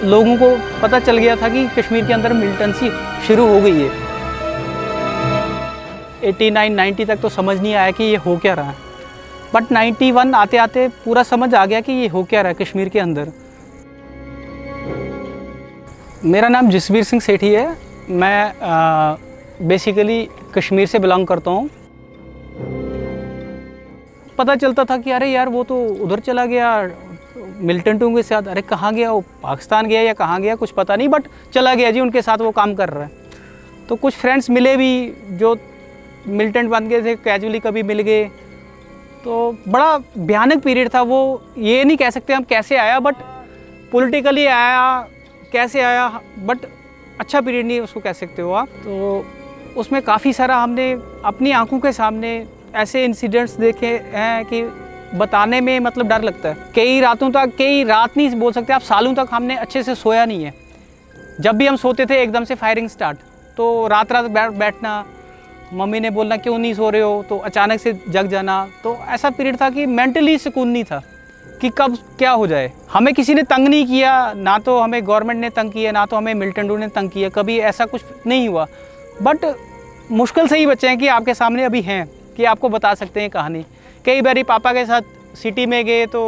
लोगों को पता चल गया था कि कश्मीर के अंदर मिलिटेंसी शुरू हो गई है। 89-90 तक तो समझ नहीं आया कि ये हो क्या रहा है, बट 91 आते आते पूरा समझ आ गया कि ये हो क्या रहा है कश्मीर के अंदर। मेरा नाम जसबीर सिंह सेठी है। मैं बेसिकली कश्मीर से बिलोंग करता हूँ। पता चलता था कि अरे यार वो तो उधर चला गया मिलिटेंटों के साथ। अरे कहाँ गया वो, पाकिस्तान गया या कहाँ गया कुछ पता नहीं, बट चला गया जी, उनके साथ वो काम कर रहा है। तो कुछ फ्रेंड्स मिले भी जो मिलिटेंट बन गए थे, कैजुअली कभी मिल गए। तो बड़ा भयानक पीरियड था वो। ये नहीं कह सकते हम कैसे आया, बट पॉलिटिकली आया, कैसे आया, बट अच्छा पीरियड नहीं उसको कह सकते हो आप। तो उसमें काफ़ी सारा हमने अपनी आंखों के सामने ऐसे इंसिडेंट्स देखे हैं कि बताने में मतलब डर लगता है। कई रातों तक, कई रात नहीं बोल सकते आप, सालों तक हमने अच्छे से सोया नहीं है। जब भी हम सोते थे एकदम से फायरिंग स्टार्ट, तो रात रात बैठना, मम्मी ने बोलना क्यों नहीं सो रहे हो, तो अचानक से जग जाना। तो ऐसा पीरियड था कि मेंटली सुकून नहीं था कि कब क्या हो जाए। हमें किसी ने तंग नहीं किया, ना तो हमें गवर्नमेंट ने तंग किया, ना तो हमें मिलिटेंटों ने तंग किया, कभी ऐसा कुछ नहीं हुआ। बट मुश्किल से ही बच्चे हैं कि आपके सामने अभी हैं कि आपको बता सकते हैं कहानी। कई बारी पापा के साथ सिटी में गए तो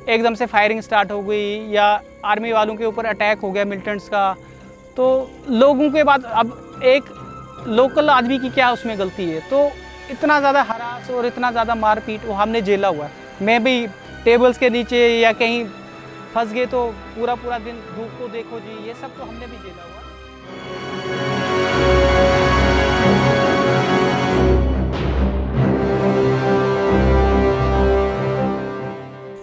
एकदम से फायरिंग स्टार्ट हो गई, या आर्मी वालों के ऊपर अटैक हो गया मिलिटेंट्स का। तो लोगों के बाद अब एक लोकल आदमी की क्या उसमें गलती है। तो इतना ज़्यादा हरास और इतना ज़्यादा मारपीट वो हमने झेला हुआ है। मैं भी टेबल्स के नीचे या कहीं फंस गए तो पूरा पूरा दिन धूप को देखो जी, ये सब तो हमने भी झेला हुआ।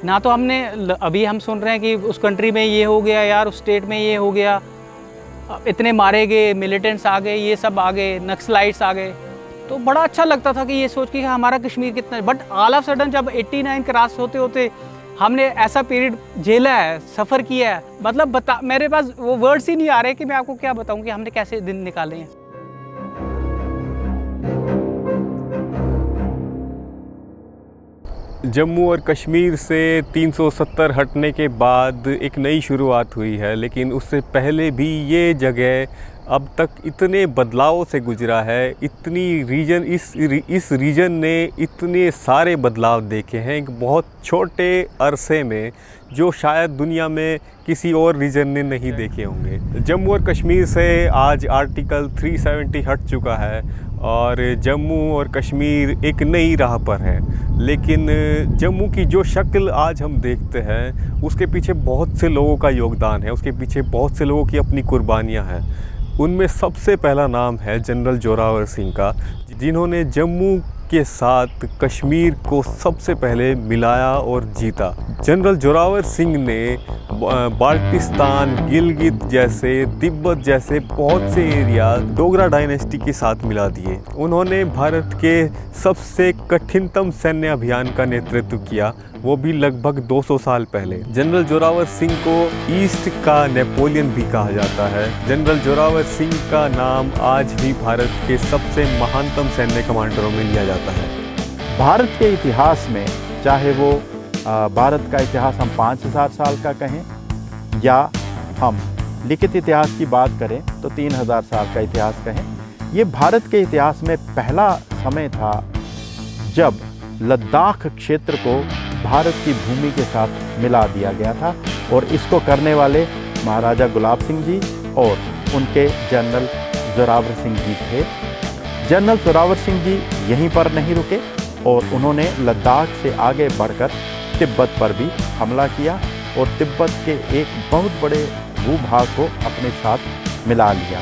ना तो हमने, अभी हम सुन रहे हैं कि उस कंट्री में ये हो गया यार, उस स्टेट में ये हो गया, इतने मारे गए, मिलिटेंट्स आ गए, ये सब आ गए, नक्सलाइट्स आ गए। तो बड़ा अच्छा लगता था कि ये सोच के हमारा कश्मीर कितना। बट ऑल ऑफ सडन जब 89 क्रॉस होते होते हमने ऐसा पीरियड झेला है, सफ़र किया है, मतलब मेरे पास वो वर्ड्स ही नहीं आ रहे कि मैं आपको क्या बताऊं कि हमने कैसे दिन निकाले हैं। जम्मू और कश्मीर से 370 हटने के बाद एक नई शुरुआत हुई है, लेकिन उससे पहले भी ये जगह अब तक इतने बदलावों से गुजरा है। इतनी रीजन इस रीजन ने इतने सारे बदलाव देखे हैं एक बहुत छोटे अरसे में, जो शायद दुनिया में किसी और रीजन ने नहीं देखे होंगे। जम्मू और कश्मीर से आज आर्टिकल 370 हट चुका है और जम्मू और कश्मीर एक नई राह पर है। लेकिन जम्मू की जो शक्ल आज हम देखते हैं, उसके पीछे बहुत से लोगों का योगदान है, उसके पीछे बहुत से लोगों की अपनी कुर्बानियाँ हैं। उनमें सबसे पहला नाम है जनरल जोरावर सिंह का, जिन्होंने जम्मू के साथ कश्मीर को सबसे पहले मिलाया और जीता। जनरल जोरावर सिंह ने बाल्टिस्तान, गिलगित जैसे, तिब्बत जैसे बहुत से एरिया डोगरा डायनेस्टी के साथ मिला दिए। उन्होंने भारत के सबसे कठिनतम सैन्य अभियान का नेतृत्व किया, वो भी लगभग 200 साल पहले। जनरल जोरावर सिंह को ईस्ट का नेपोलियन भी कहा जाता है। जनरल जोरावर सिंह का नाम आज भी भारत के सबसे महानतम सैन्य कमांडरों में लिया जाता है। भारत के इतिहास में, चाहे वो भारत का इतिहास हम 5000 साल का कहें या हम लिखित इतिहास की बात करें तो 3000 साल का इतिहास कहें, ये भारत के इतिहास में पहला समय था जब लद्दाख क्षेत्र को भारत की भूमि के साथ मिला दिया गया था। और इसको करने वाले महाराजा गुलाब सिंह जी और उनके जनरल जोरावर सिंह जी थे। जनरल जोरावर सिंह जी यहीं पर नहीं रुके और उन्होंने लद्दाख से आगे बढ़कर तिब्बत पर भी हमला किया और तिब्बत के एक बहुत बड़े भूभाग को अपने साथ मिला लिया।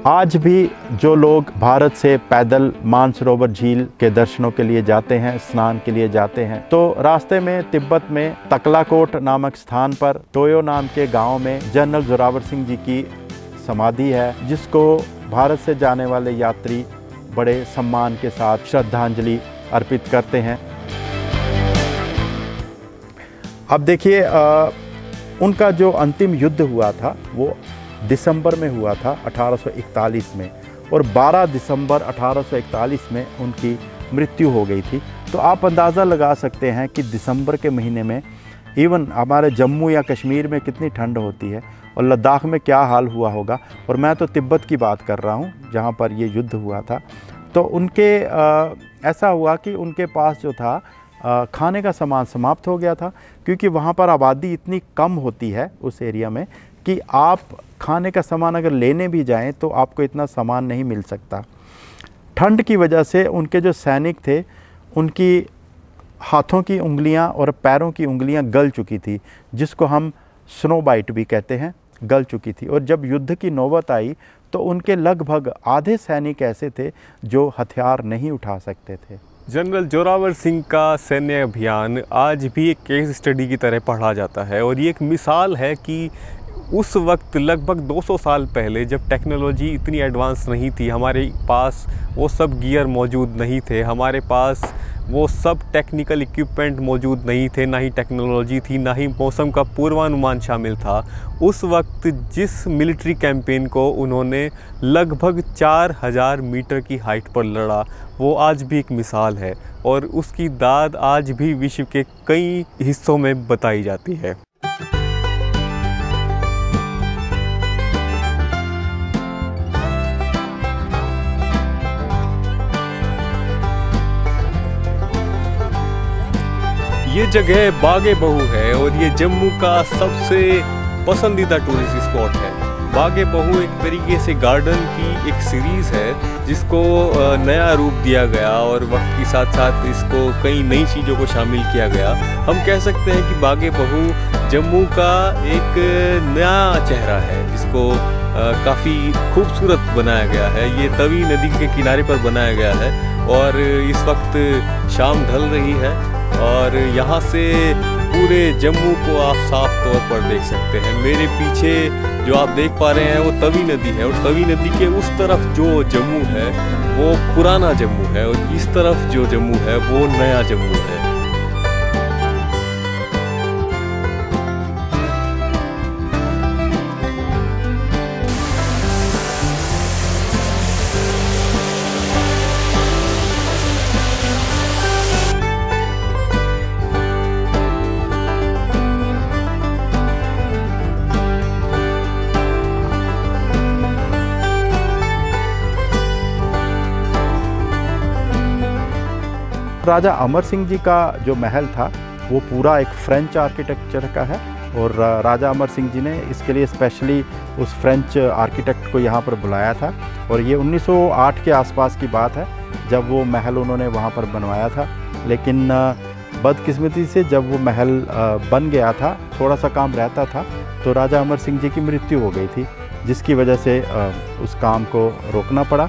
आज भी जो लोग भारत से पैदल मानसरोवर झील के दर्शनों के लिए जाते हैं, स्नान के लिए जाते हैं, तो रास्ते में तिब्बत में तकलाकोट नामक स्थान पर टोयो नाम के गांव में जनरल जोरावर सिंह जी की समाधि है, जिसको भारत से जाने वाले यात्री बड़े सम्मान के साथ श्रद्धांजलि अर्पित करते हैं। अब देखिए, उनका जो अंतिम युद्ध हुआ था वो दिसंबर में हुआ था 1841 में, और 12 दिसंबर 1841 में उनकी मृत्यु हो गई थी। तो आप अंदाज़ा लगा सकते हैं कि दिसंबर के महीने में इवन हमारे जम्मू या कश्मीर में कितनी ठंड होती है और लद्दाख में क्या हाल हुआ होगा। और मैं तो तिब्बत की बात कर रहा हूँ जहाँ पर ये युद्ध हुआ था। तो उनके ऐसा हुआ कि उनके पास जो था खाने का सामान समाप्त हो गया था, क्योंकि वहाँ पर आबादी इतनी कम होती है उस एरिया में कि आप खाने का सामान अगर लेने भी जाएं तो आपको इतना सामान नहीं मिल सकता। ठंड की वजह से उनके जो सैनिक थे उनकी हाथों की उंगलियां और पैरों की उंगलियां गल चुकी थी, जिसको हम स्नो बाइट भी कहते हैं, गल चुकी थी। और जब युद्ध की नौबत आई तो उनके लगभग आधे सैनिक ऐसे थे जो हथियार नहीं उठा सकते थे। जनरल जोरावर सिंह का सैन्य अभियान आज भी एक केस स्टडी की तरह पढ़ा जाता है और ये एक मिसाल है कि उस वक्त लगभग 200 साल पहले जब टेक्नोलॉजी इतनी एडवांस नहीं थी, हमारे पास वो सब गियर मौजूद नहीं थे, हमारे पास वो सब टेक्निकल इक्विपमेंट मौजूद नहीं थे, ना ही टेक्नोलॉजी थी, ना ही मौसम का पूर्वानुमान शामिल था। उस वक्त जिस मिलिट्री कैंपेन को उन्होंने लगभग 4000 मीटर की हाइट पर लड़ा, वो आज भी एक मिसाल है और उसकी दाद आज भी विश्व के कई हिस्सों में बताई जाती है। ये जगह बागे-बहु है और ये जम्मू का सबसे पसंदीदा टूरिस्ट स्पॉट है। बागे-बहु एक तरीके से गार्डन की एक सीरीज़ है जिसको नया रूप दिया गया और वक्त के साथ साथ इसको कई नई चीज़ों को शामिल किया गया। हम कह सकते हैं कि बागे-बहु जम्मू का एक नया चेहरा है जिसको काफ़ी खूबसूरत बनाया गया है। ये तवी नदी के किनारे पर बनाया गया है और इस वक्त शाम ढल रही है और यहाँ से पूरे जम्मू को आप साफ तौर पर देख सकते हैं। मेरे पीछे जो आप देख पा रहे हैं वो तवी नदी है और तवी नदी के उस तरफ जो जम्मू है वो पुराना जम्मू है और इस तरफ जो जम्मू है वो नया जम्मू है। राजा अमर सिंह जी का जो महल था वो पूरा एक फ्रेंच आर्किटेक्चर का है और राजा अमर सिंह जी ने इसके लिए स्पेशली उस फ्रेंच आर्किटेक्ट को यहाँ पर बुलाया था और ये 1908 के आसपास की बात है जब वो महल उन्होंने वहाँ पर बनवाया था। लेकिन बदकिस्मती से जब वो महल बन गया था, थोड़ा सा काम रहता था, तो राजा अमर सिंह जी की मृत्यु हो गई थी, जिसकी वजह से उस काम को रोकना पड़ा।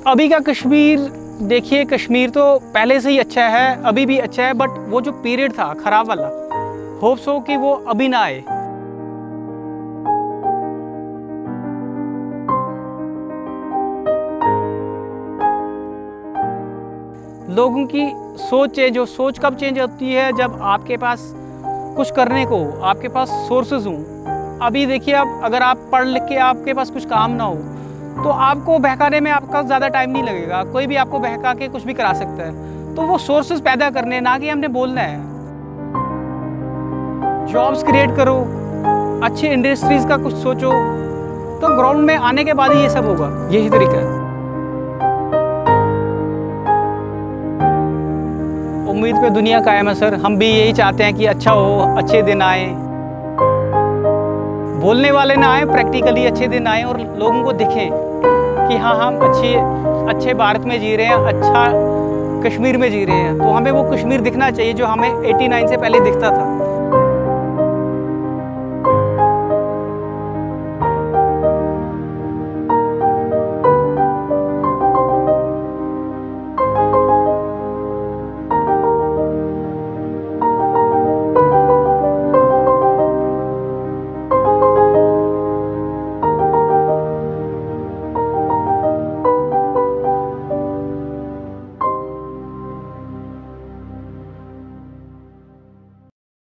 अभी का कश्मीर देखिए, कश्मीर तो पहले से ही अच्छा है, अभी भी अच्छा है, बट वो जो पीरियड था खराब वाला, होप्स हो कि वो अभी ना आए। लोगों की सोच चेंज हो। सोच कब चेंज होती है? जब आपके पास कुछ करने को, आपके पास सोर्सेज हों। अभी देखिए, आप अगर आप पढ़ लिख के आपके पास कुछ काम ना हो तो आपको बहकाने में आपका ज़्यादा टाइम नहीं लगेगा। कोई भी आपको बहका के कुछ भी करा सकता है। तो वो सोर्सेज पैदा करने, ना कि हमने बोलना है। जॉब्स क्रिएट करो, अच्छी इंडस्ट्रीज़ का कुछ सोचो, तो ग्राउंड में आने के बाद ही ये सब होगा। यही तरीका है। उम्मीद पे दुनिया कायम है सर। हम भी यही चाहते हैं कि अच्छा हो, अच्छे दिन आए, बोलने वाले ना आए, प्रैक्टिकली अच्छे दिन आए और लोगों को दिखें कि हाँ, हम अच्छे भारत में जी रहे हैं, अच्छा कश्मीर में जी रहे हैं। तो हमें वो कश्मीर दिखना चाहिए जो हमें 89 से पहले दिखता था।